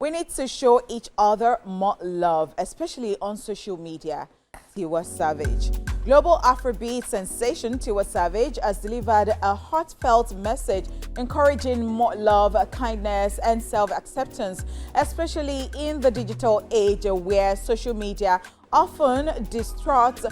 We need to show each other more love, especially on social media. Tiwa Savage. Global Afrobeat sensation Tiwa Savage has delivered a heartfelt message encouraging more love, kindness, and self-acceptance, especially in the digital age where social media often distorts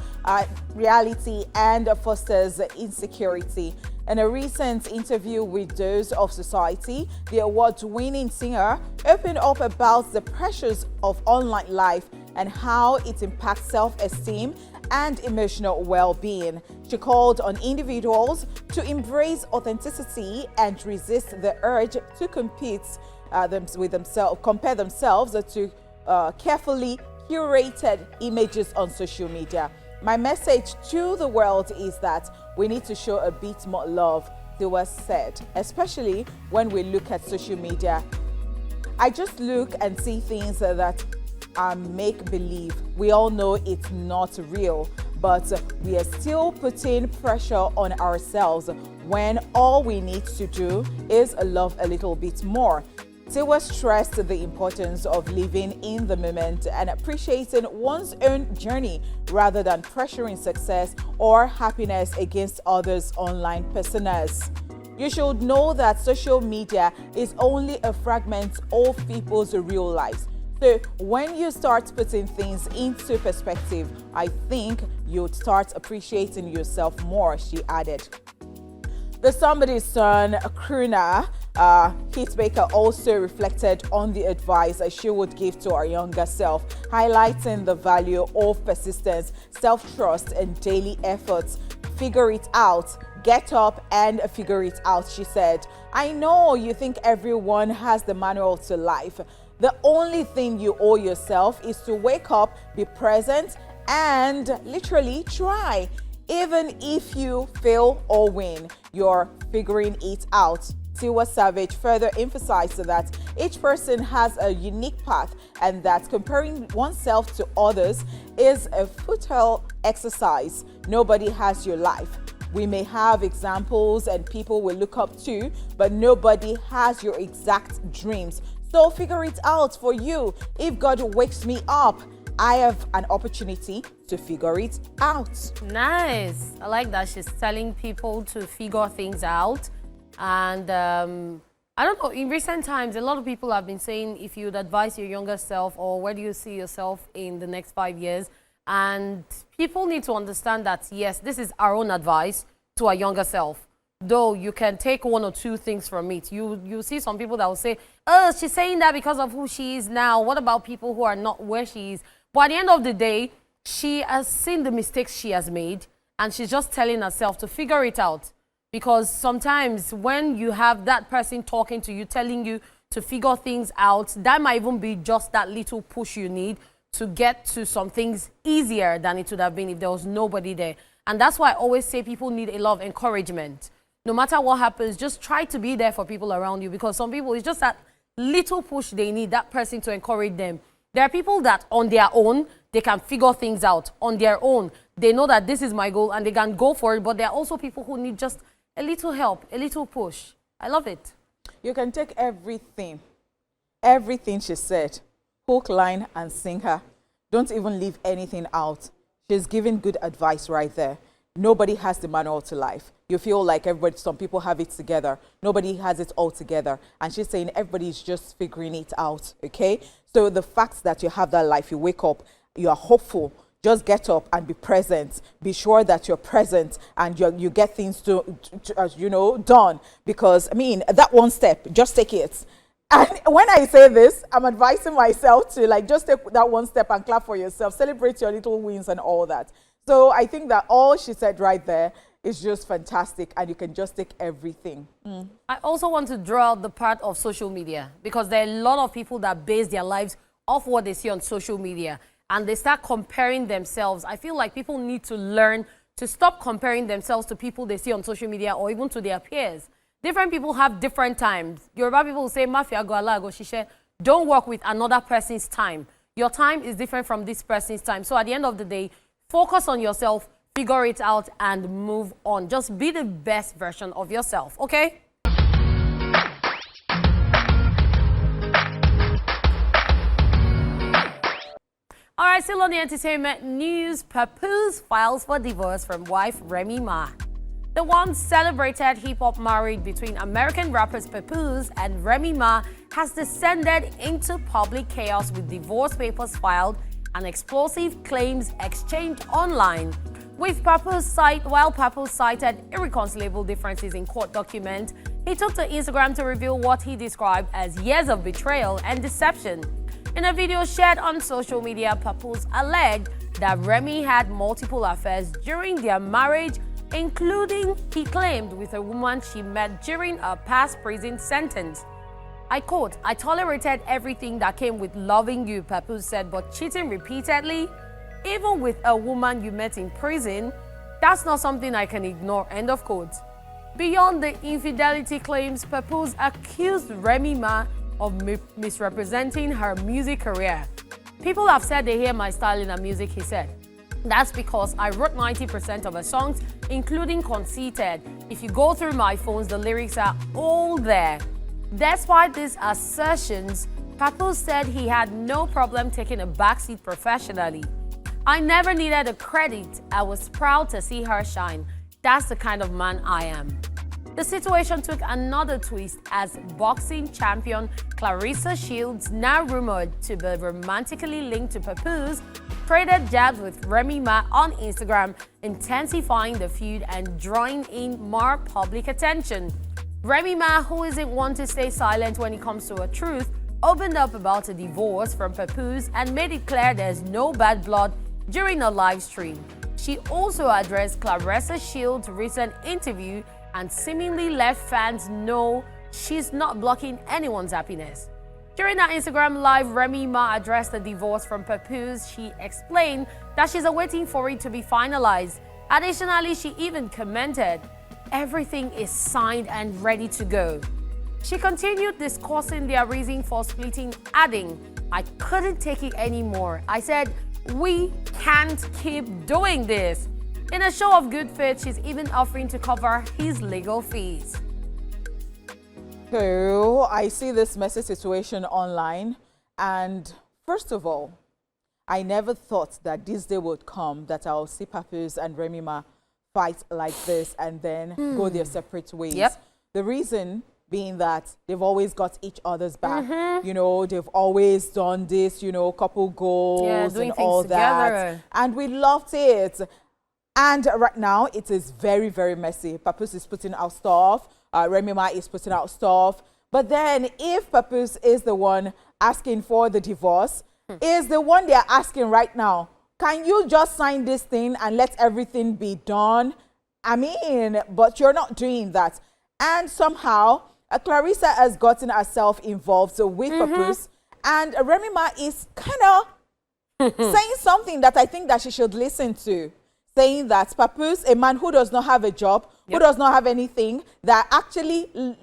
reality and fosters insecurity. In a recent interview with Dose of Society, the award-winning singer opened up about the pressures of online life and how it impacts self-esteem and emotional well-being. She called on individuals to embrace authenticity and resist the urge to compete compare themselves to carefully curated images on social media. My message to the world is that we need to show a bit more love, Tiwa said, especially when we look at social media. I just look and see things that are make-believe. We all know it's not real, but we are still putting pressure on ourselves when all we need to do is love a little bit more. Tiwa stressed the importance of living in the moment and appreciating one's own journey rather than pressuring success or happiness against others' online personas. You should know that social media is only a fragment of people's real lives. So when you start putting things into perspective, I think you'd start appreciating yourself more, she added. The Somebody's Son crooner Hitmaker also reflected on the advice she would give to her younger self, highlighting the value of persistence, self-trust, and daily efforts. Figure it out. Get up and figure it out, she said. I know you think everyone has the manual to life. The only thing you owe yourself is to wake up, be present, and literally try. Even if you fail or win, you're figuring it out. Tiwa Savage further emphasized that each person has a unique path and that comparing oneself to others is a futile exercise. Nobody has your life. We may have examples and people we look up to, but nobody has your exact dreams. So figure it out for you. If God wakes me up, I have an opportunity to figure it out. Nice. I like that she's telling people to figure things out. And I don't know, in recent times, a lot of people have been saying if you'd advise your younger self or where do you see yourself in the next 5 years. And people need to understand that, yes, this is our own advice to our younger self. Though you can take one or two things from it. You see some people that will say, oh, she's saying that because of who she is now. What about people who are not where she is? But at the end of the day, she has seen the mistakes she has made and she's just telling herself to figure it out. Because sometimes when you have that person talking to you, telling you to figure things out, that might even be just that little push you need to get to some things easier than it would have been if there was nobody there. And that's why I always say people need a lot of encouragement. No matter what happens, just try to be there for people around you, because some people, it's just that little push they need, that person to encourage them. There are people that on their own, they can figure things out. On their own, they know that this is my goal and they can go for it. But there are also people who need just a little help, a little push. I love it. You can take everything she said, hook, line, and sinker. Don't even leave anything out. She's giving good advice right there. Nobody has the manual to life. You feel like some people have it together. Nobody has it all together. And she's saying everybody's just figuring it out, okay? So the fact that you have that life, you wake up, you are hopeful, just get up and be present. Be sure that you're present and you get things done. Because, I mean, that one step, just take it. And when I say this, I'm advising myself to just take that one step and clap for yourself. Celebrate your little wins and all that. So I think that all she said right there is just fantastic, and you can just take everything. I also want to draw out the part of social media, because there are a lot of people that base their lives off what they see on social media, and they start comparing themselves. I feel like people need to learn to stop comparing themselves to people they see on social media or even to their peers. Different people have different times. Yoruba people will say, Mafia go ala go shishe. Don't work with another person's time. Your time is different from this person's time. So at the end of the day, focus on yourself, figure it out, and move on. Just be the best version of yourself, okay? right, still on the entertainment news, Papoose files for divorce from wife Remy Ma. The once celebrated hip-hop marriage between American rappers Papoose and Remy Ma has descended into public chaos with divorce papers filed and explosive claims exchanged online. While Papoose cited irreconcilable differences in court documents, he took to Instagram to reveal what he described as years of betrayal and deception. In a video shared on social media, Papoose alleged that Remy had multiple affairs during their marriage, including, he claimed, with a woman she met during a past prison sentence. I quote, "I tolerated everything that came with loving you," Papoose said, "but cheating repeatedly, even with a woman you met in prison, that's not something I can ignore," end of quote. Beyond the infidelity claims, Papoose accused Remy Ma of misrepresenting her music career. "People have said they hear my style in her music," he said. "That's because I wrote 90% of her songs, including Conceited. If you go through my phones, the lyrics are all there." Despite these assertions, Papoose said he had no problem taking a backseat professionally. "I never needed a credit. I was proud to see her shine. That's the kind of man I am." The situation took another twist as boxing champion Clarissa Shields, now rumored to be romantically linked to Papoose, traded jabs with Remy Ma on Instagram, intensifying the feud and drawing in more public attention. Remy Ma, who isn't one to stay silent when it comes to a truth, opened up about a divorce from Papoose and made it clear there's no bad blood during a live stream. She also addressed Clarissa Shields' recent interview and seemingly let fans know she's not blocking anyone's happiness. During that Instagram live, Remy Ma addressed the divorce from Papoose. She explained that she's awaiting for it to be finalized. Additionally, she even commented, "Everything is signed and ready to go." She continued discussing their reason for splitting, adding, "I couldn't take it anymore. I said, we can't keep doing this." In a show of good faith, she's even offering to cover his legal fees. So I see this messy situation online, and first of all, I never thought that this day would come that I'll see Papoose and Remy Ma fight like this and then go their separate ways. Yep. The reason being that they've always got each other's back. You know, they've always done this, you know, couple goals doing and things all together. that. And we loved it. And right now, it is very, very messy. Papoose is putting out stuff. Remy Ma is putting out stuff. But then if Papoose is the one asking for the divorce, is the one they're asking right now, can you just sign this thing and let everything be done? I mean, but you're not doing that. And somehow, Clarissa has gotten herself involved with Papoose. And Remy Ma is kind of saying something that I think that she should listen to. Saying that Papoose, a man who does not have a job, who does not have anything, that actually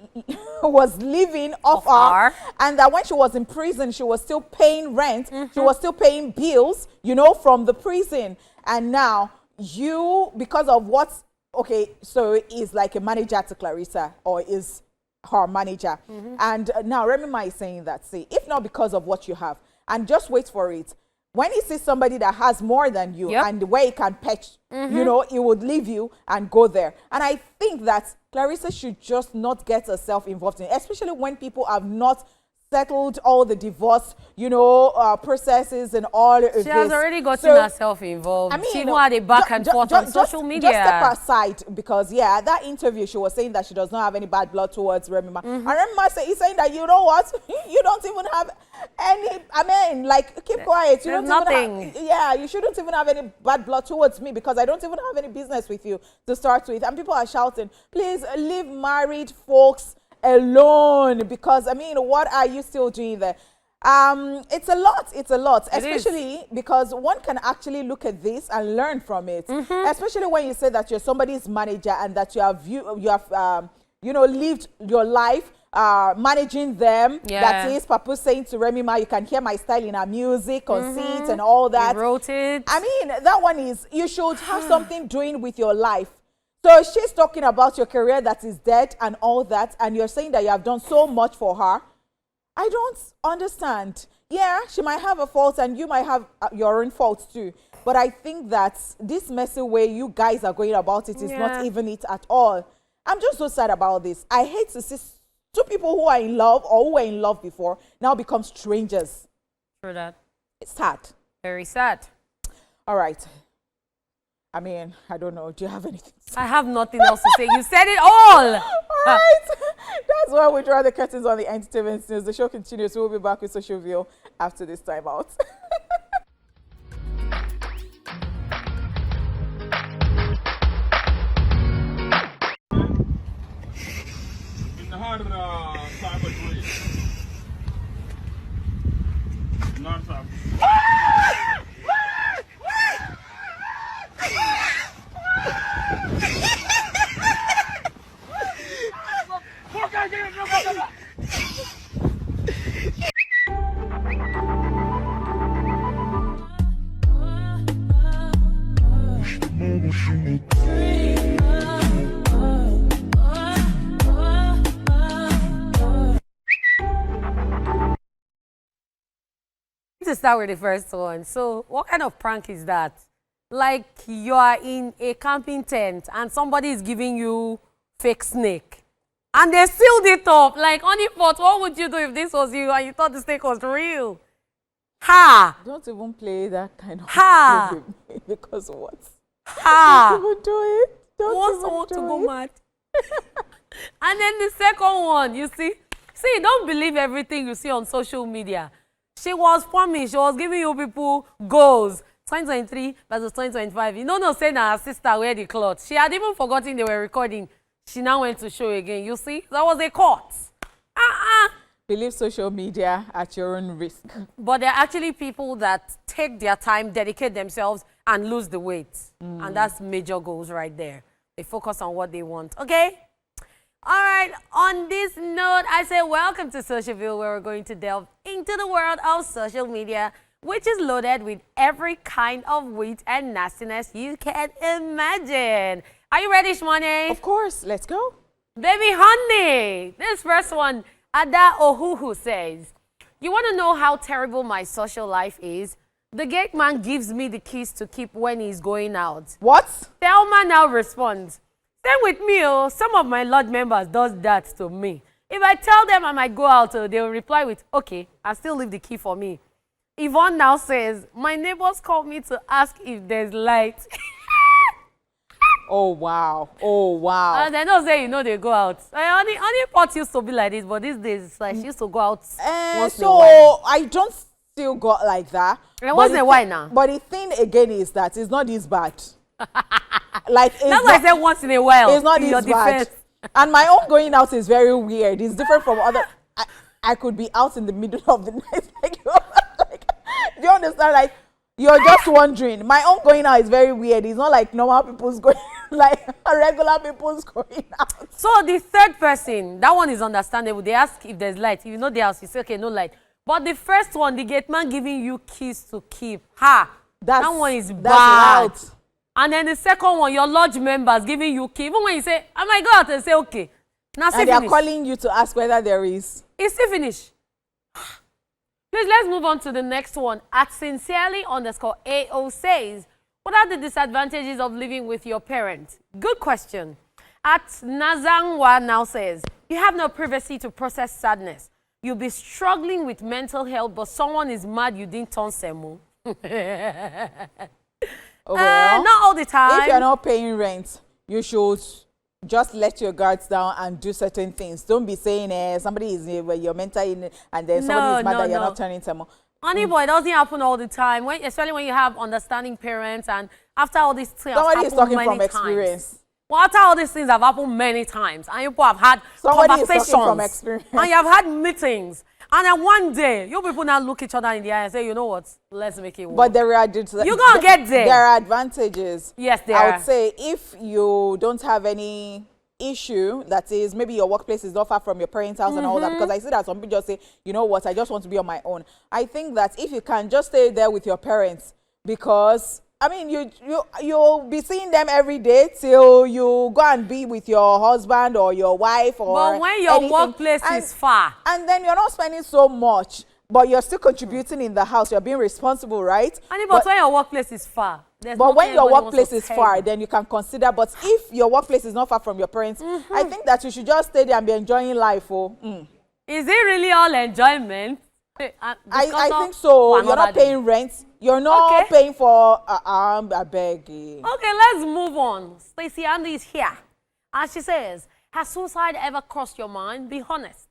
was living off her, and that when she was in prison, she was still paying rent, she was still paying bills, you know, from the prison. And now you, because of what's, okay, so is like a manager to Clarissa, or is her manager. And now Remy Ma is saying that, see, if not because of what you have, and just wait for it. When he sees somebody that has more than you and the way he can patch, you know, he would leave you and go there. And I think that Clarissa should just not get herself involved in it, especially when people have not settled all the divorce, you know, processes and all of this. She has already gotten herself involved. I mean, she had a back and forth on social media. Just step aside, because that interview, she was saying that she does not have any bad blood towards Remy Ma. And Remy Ma is saying that, you know what, you don't even have any, I mean, like, keep quiet. You don't nothing. Even have, you shouldn't even have any bad blood towards me, because I don't even have any business with you to start with. And people are shouting, please leave married folks alone, because I mean, what are you still doing there? It's a lot, especially because one can actually look at this and learn from it, especially when you say that you're somebody's manager and that you have you know, lived your life managing them. That is Papoose saying to Remy Ma, you can hear my style in her music, conceit and all that. He wrote it. I mean, that one is, you should have something doing with your life. So she's talking about your career that is dead and all that, and you're saying that you have done so much for her. I don't understand. yeah, she might have a fault and you might have your own faults too. But I think that this messy way you guys are going about it is not even it at all. I'm just so sad about this. I hate to see two people who are in love or who were in love before now become strangers. True that. It's sad. Very sad. All right. I mean, I don't know. Do you have anything to say? I have nothing else to say. You said it all. All right. That's why we draw the curtains on the entertainment news. The show continues. We'll be back with Social View after this time out. In the heart of the cyber Nonstop. To start with the first one. So what kind of prank is that? Like you are in a camping tent and somebody is giving you fake snake and they sealed it up. Like, honey pot, what would you do if this was you and you thought the snake was real? Ha! Don't even play that kind of Ha! game with me because what? Ha! Don't even do it. Want someone to go mad. And then the second one, you see, don't believe everything you see on social media. She was promised, she was giving you people goals. 2023 versus 2025. You know, no saying her sister wear the clothes. She had even forgotten they were recording. She now went to show again. You see, that was a court. Believe social media at your own risk. But there are actually people that take their time, dedicate themselves, and lose the weight. And that's major goals right there. They focus on what they want. Okay? All right, on this note, I say welcome to Social View, where we're going to delve into the world of social media, which is loaded with every kind of wit and nastiness you can imagine. Are you ready, Shmane? Of course, let's go. Baby honey, this first one, Ada Ohuhu says, you want to know how terrible my social life is? The gate man gives me the keys to keep when he's going out. What? Thelma now responds, same with me, oh, some of my lodge members does that to me. If I tell them I might go out, they'll reply with, okay, I'll still leave the key for me. Yvonne now says, my neighbors called me to ask if there's light. Oh, wow. Oh, wow. And they don't say, you know, they go out. Honey pot used to be like this, but these days, it's like she used to go out once in a while. So, I don't still got like that. Once in a while now. But the thing again is that it's not this bad. Like, it's that's why I said once in a while. It's not this bad. And my own going out is very weird. It's different from other. I could be out in the middle of the night. Like, do you understand? Like, you're just wondering. My own going out is very weird. It's not like normal people's going, like regular people's going out. So the third person, that one is understandable. They ask if there's light. If you know the house, you say, okay, no light. But the first one, the gate man giving you keys to keep. That one is bad. Loud. And then the second one, your lodge members giving you key. Even when you say, I might go out and say, okay. Now, and they are calling you to ask whether there is. It's still finished. Please, let's move on to the next one. At sincerely_AO says, what are the disadvantages of living with your parents? Good question. At Nazangwa now says, you have no privacy to process sadness. You'll be struggling with mental health, but someone is mad you didn't turn semo. Well, not all the time. If you're not paying rent, you should just let your guards down and do certain things. Don't be saying somebody is where you're mentally in and then somebody is mad that you're not turning semo. Honey boy, it doesn't happen all the time. Especially when you have understanding parents and after all these things somebody is talking many from experience. Times. Well, after all these things have happened many times and you have had conversations from experience. And you have had meetings. And then one day, you people now look each other in the eye and say, you know what, let's make it work. But there are you're gonna get there. There are advantages. Yes, there I are. would say if you don't have any issue, that is maybe your workplace is not far from your parents' house and all that, because I see that some people just say, you know what, I just want to be on my own. I think that if you can just stay there with your parents, because I mean, you'll be seeing them every day till you go and be with your husband or your wife or but when your anything. workplace is far. And then you're not spending so much. but you're still contributing in the house. You're being responsible, right? But when your workplace is far, but when your workplace is far, then you can consider. But if your workplace is not far from your parents, I think that you should just stay there and be enjoying life. Is it really all enjoyment? I think so. You're not paying rent. You're not paying for I beg. Okay, let's move on. Stacey Andy is here. And she says, has suicide ever crossed your mind? Be honest.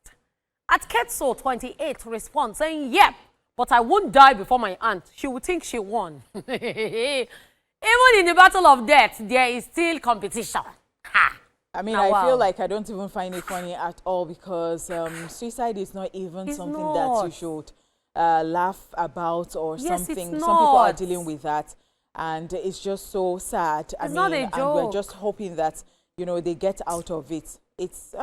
At Ketso 28 responds saying, yep, but I won't die before my aunt. She would think she won. Even in the battle of death, there is still competition. Ha! I mean, I feel like I don't even find it funny at all because suicide is not even something that you should laugh about or something. Some people are dealing with that, and it's just so sad. It's not a joke. And we're just hoping that, you know, they get out of it. It's...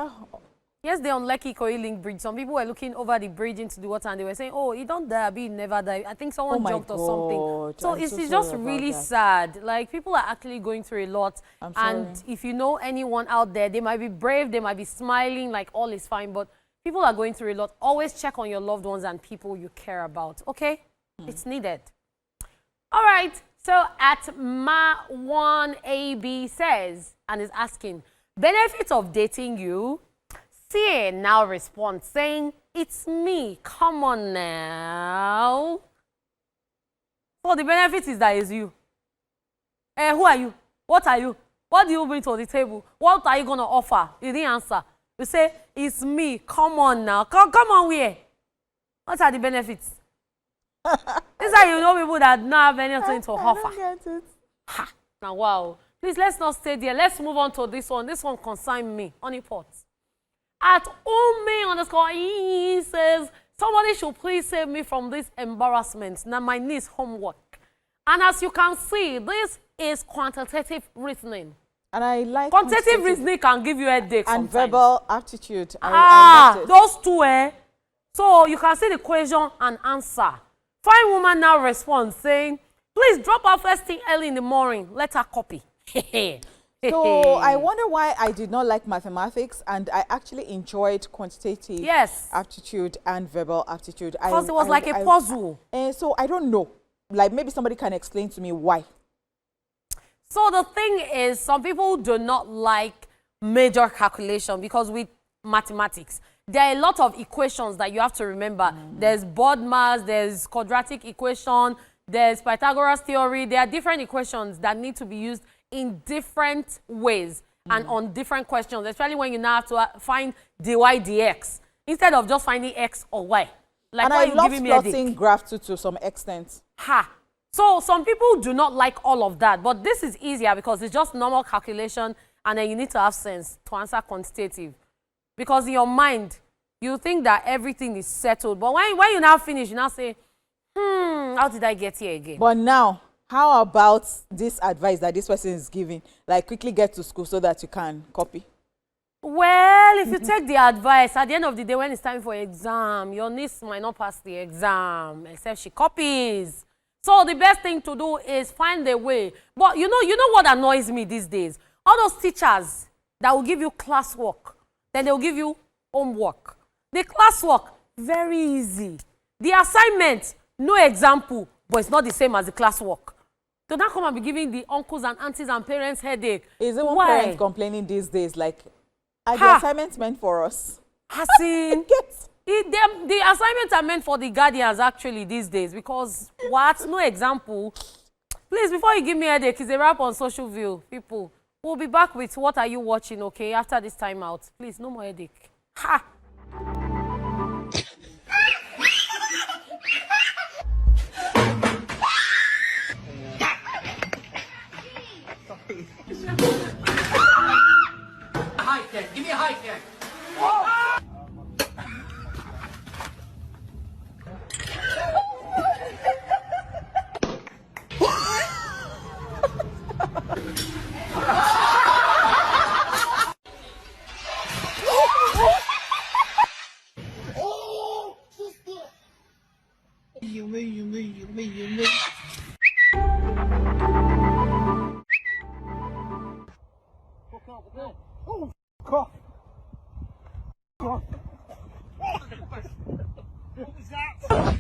Yes, the unlucky Koi Link Bridge. Some people were looking over the bridge into the water and they were saying, oh, he don't die, he never die. I think someone jumped or something. So it's just really sad. Like, people are actually going through a lot. And if you know anyone out there, they might be brave, they might be smiling, like all is fine. But people are going through a lot. Always check on your loved ones and people you care about. Okay? It's needed. All right. So at Ma1AB says, and is asking, benefits of dating you? CA now responds saying, it's me, come on now. So the benefit is that it's you. Who are you? What are you? What do you bring to the table? What are you going to offer? You didn't answer. You say, it's me, come on now. Come on, where? What are the benefits? This is how you know people that don't have anything to offer. I don't get it. Ha! Now, wow. Please, let's not stay there. Let's move on to this one. This one concerns me. Honeypot. At Ome_E says, somebody should please save me from this embarrassment. Now my niece homework. And as you can see, this is quantitative reasoning. And I like quantitative reasoning can give you a headache and sometimes. Verbal aptitude. I those two, So you can see the question and answer. Fine woman now responds saying, please drop her first thing early in the morning. Let her copy. So I wonder why I did not like mathematics and I actually enjoyed quantitative aptitude and verbal aptitude. Because it was like a puzzle. So I don't know. Like maybe somebody can explain to me why. So the thing is, some people do not like major calculation because with mathematics, there are a lot of equations that you have to remember. There's BODMAS, there's quadratic equation, there's Pythagoras theory. There are different equations that need to be used in different ways and on different questions, especially when you now have to find dy dx instead of just finding x or y. Like, and I love plotting graph to some extent. So some people do not like all of that, but this is easier because it's just normal calculation and then you need to have sense to answer quantitative. Because in your mind, you think that everything is settled. But when you now finish, you now say, how did I get here again? But now, how about this advice that this person is giving? Like, quickly get to school so that you can copy. Well, if you take the advice, at the end of the day, when it's time for exam, your niece might not pass the exam, except she copies. So the best thing to do is find a way. But you know what annoys me these days? All those teachers that will give you classwork, then they'll give you homework. The classwork, very easy. The assignment, no example, but it's not the same as the classwork. So now come and be giving the uncles and aunties and parents headache. Is it one parent complaining these days, like, are the assignments meant for us? The assignments are meant for the guardians actually these days because what? No example. Please, before you give me a headache, it's a wrap on Social View, people. We'll be back with what are you watching, okay, after this time out. Please, no more headache. Ha! High kick. Give me a high kick. What was that?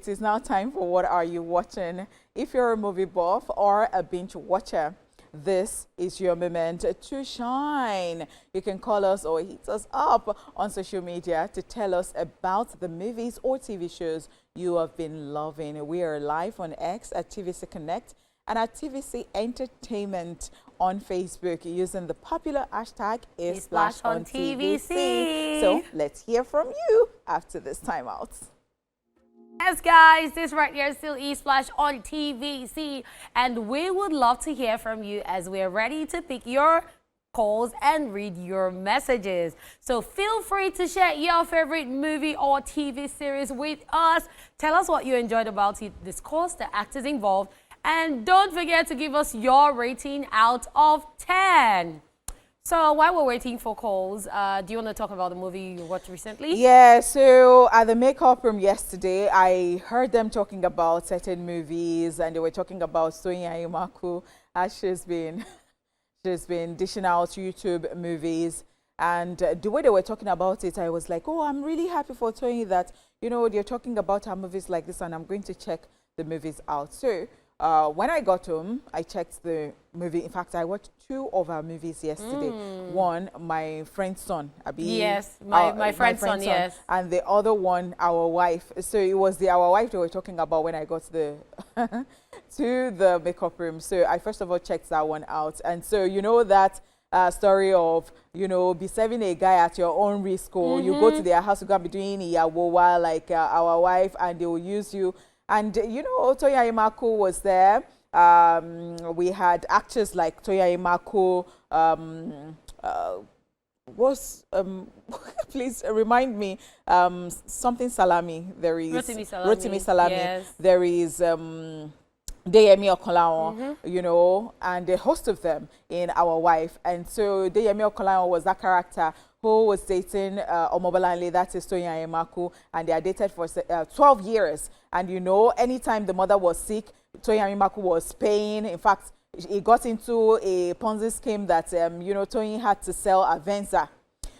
it is now time for What Are You Watching? If you're a movie buff or a binge watcher, this is your moment to shine. You can call us or hit us up on social media to tell us about the movies or TV shows you have been loving. We are live on X at TVC Connect and at TVC Entertainment on Facebook using the popular hashtag ESPLASH on TVC. So let's hear from you after this timeout. Yes, guys, this right here is still ESPLASH on TVC, and we would love to hear from you as we're ready to pick your calls and read your messages. So feel free to share your favorite movie or TV series with us. Tell us what you enjoyed about it, discuss the actors involved, and don't forget to give us your rating out of 10. So while we're waiting for calls, do you want to talk about the movie you watched recently? Yeah, so at the makeup room yesterday, I heard them talking about certain movies, and they were talking about Sonya Imaku as she's been dishing out YouTube movies. And the way they were talking about it, I was like, oh, I'm really happy for Toyin that, you know, they're talking about her movies like this, and I'm going to check the movies out. So when I got home, I checked the movie. In fact, I watched 2 of our movies yesterday. One, my friend's son, Abi. Yes, my friend's son, yes. And the other one, our wife. So it was our wife they were talking about when I got to the to the makeup room. So I first of all checked that one out. And so you know that story of, you know, be serving a guy at your own risk, or you go to their house, you can be doing Iyawowa like our wife, and they will use you. And, you know, Toya Imaku was there. We had actors like Toya Imaku, please remind me, something Salami. There is Rotimi Salami. Yes. There is Deyemi Okolawon, you know, and a host of them in Our Wife. And so Deyemi Okolawon was that character who was dating Omobolanle, that is Toyin Imaku, and they are dated for 12 years. And you know, anytime the mother was sick, Toyin Imaku was paying. In fact, he got into a Ponzi scheme that, you know, Toyin had to sell Avenza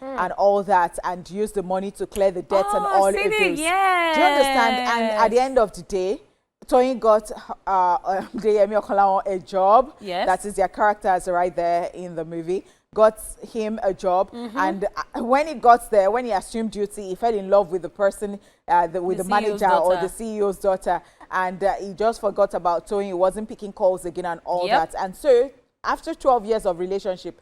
and all that, and use the money to clear the debts and all of this. Yes. Do you understand? And at the end of the day, Toyin got Deyemi Okolawon a job. Yes. That is their characters right there in the movie. Got him a job, and when he got there, when he assumed duty, he fell in love with the person, with the manager or the CEO's daughter, and he just forgot about Toyin. He wasn't picking calls again and all that. And so after 12 years of relationship,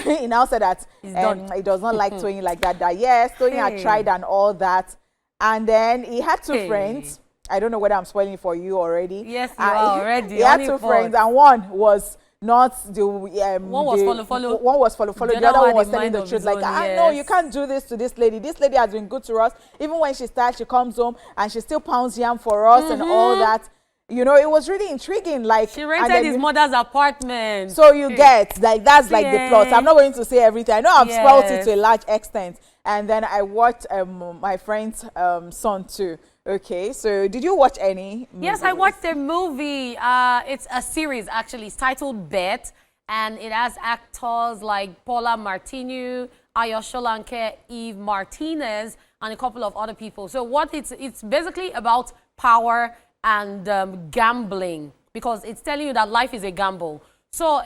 he now said that he does not like Toyin like that. That yes, Toyin had tried and all that, and then he had 2 friends. I don't know whether I'm spoiling for you already. Yes, you are already. He had 2 friends, and one was not the one was follow. One was follow. The other one was telling the truth. Like, yes. no, you can't do this to this lady. This lady has been good to us. Even when she's tired, she comes home and she still pounds yam for us and all that. You know, it was really intriguing. Like, she rented his mother's apartment. So you get, like, that's like the plot. I'm not going to say everything. I know I've spoiled it to a large extent. And then I watched my friend's son too. Okay, so did you watch any movies? Yes, I watched a movie. It's a series, actually. It's titled Bet, and it has actors like Paula Martinu, Ayo Sholanke, Eve Martinez, and a couple of other people. So what it's basically about power and gambling, because it's telling you that life is a gamble. So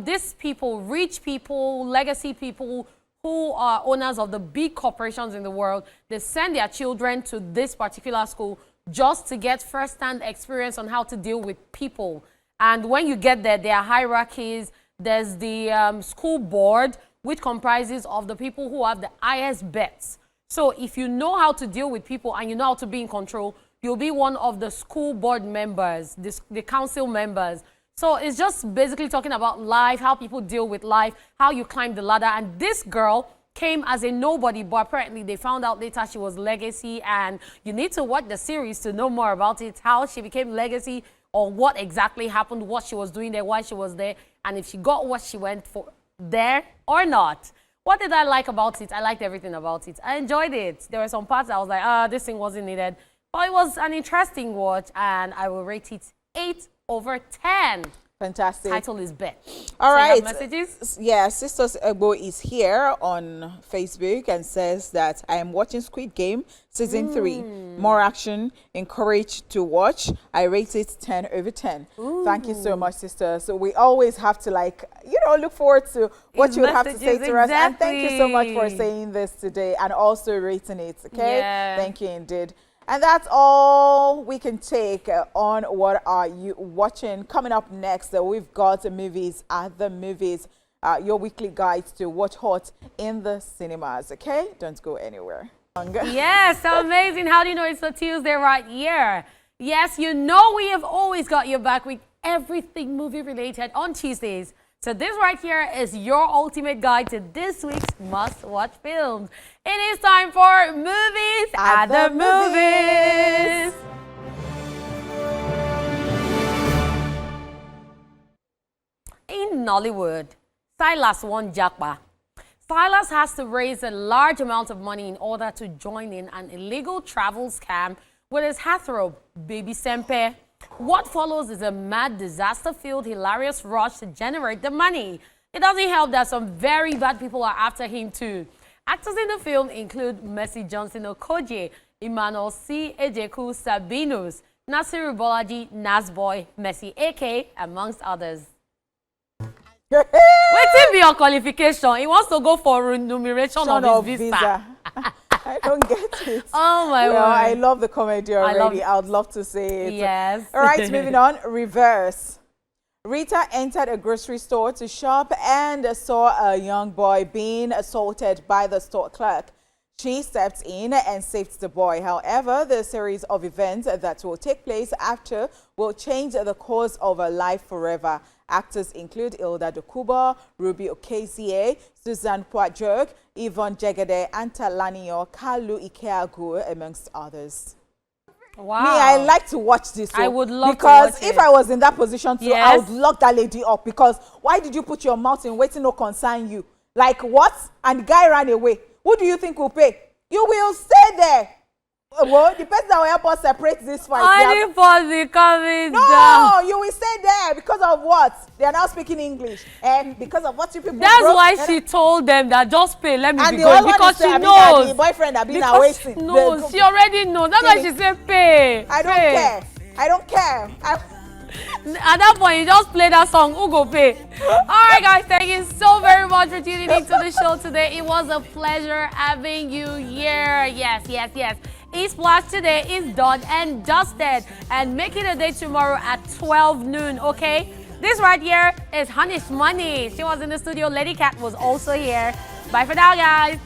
these people, rich people, legacy people, who are owners of the big corporations in the world, they send their children to this particular school just to get first-hand experience on how to deal with people. And when you get there, there are hierarchies. There's the school board, which comprises of the people who have the highest bets. So if you know how to deal with people and you know how to be in control, you'll be one of the school board members, the council members. So it's just basically talking about life, how people deal with life, how you climb the ladder. And this girl came as a nobody, but apparently they found out later she was legacy. And you need to watch the series to know more about it, how she became legacy, or what exactly happened, what she was doing there, why she was there, and if she got what she went for there or not. What did I like about it? I liked everything about it. I enjoyed it. There were some parts I was like, this thing wasn't needed. But it was an interesting watch, and I will rate it 8/10. Fantastic. Title is Bet. All So you have right. messages? Yeah, Sisters Egbo is here on Facebook and says that I am watching Squid Game season 3. More action, encouraged to watch. I rate it 10 over 10. Thank you so much, sister. So we always have to look forward to what His you would have to say messages, to us. And thank you so much for exactly. saying this today and also rating it. Okay. Yeah. Thank you indeed. And that's all we can take on What Are You Watching. Coming up next, we've got Movies at the Movies, your weekly guide to watch hot in the cinemas. Okay? Don't go anywhere. Yes, amazing. How do you know it's a Tuesday right here? Yes, you know we have always got your back with everything movie related on Tuesdays. So this right here is your ultimate guide to this week's must-watch films. It is time for Movies at the Movies. In Nollywood, Silas won Jackpot. Silas has to raise a large amount of money in order to join in an illegal travel scam with his heartthrob, Baby Sempe. What follows is a mad, disaster-filled, hilarious rush to generate the money. It doesn't help that some very bad people are after him too. Actors in the film include Mercy Johnson Okoje, Emmanuel C. Ejeku Sabinus, Nasiru Bolaji, Nasboy, Mercy AK, amongst others. Waiting be your qualification. He wants to go for remuneration of his visa. I don't get it. Oh my Well, word. I love the comedy already. I would love to say it. Yes. All right, moving on. Reverse. Rita entered a grocery store to shop and saw a young boy being assaulted by the store clerk. She stepped in and saved the boy. However, the series of events that will take place after will change the course of her life forever. Actors include Ilda Dokuba, Ruby Okezie, Susan Poitjog, Yvonne Jegede, Antalanio, Kalu Ikeagu, amongst others. Wow. Me, I like to watch this. I would love to because watch if it. I was in that position too, Yes. I would lock that lady up. Because why did you put your mouth in waiting no concern you? Like what? And the guy ran away. Who do you think will pay? You will stay there. Well, the person that will help us separate this fight. Only for the coming No, down. you will stay there because of what? They are now speaking English. And because of what you people That's broke, why she told them that just pay, let me and be the going. other one Because is she the knows. boyfriend have been Because wasting. she knows. She already knows. That's why she said pay. I don't pay. care. I don't care. At that point, you just play that song, who go pay? All right, guys, thank you so very much for tuning into the show today. It was a pleasure having you here. Yes, yes, yes. ESPLASH today is done and dusted. And make it a day tomorrow at 12 noon, okay? This right here is Hanish Money. She was in the studio. Lady Cat was also here. Bye for now, guys.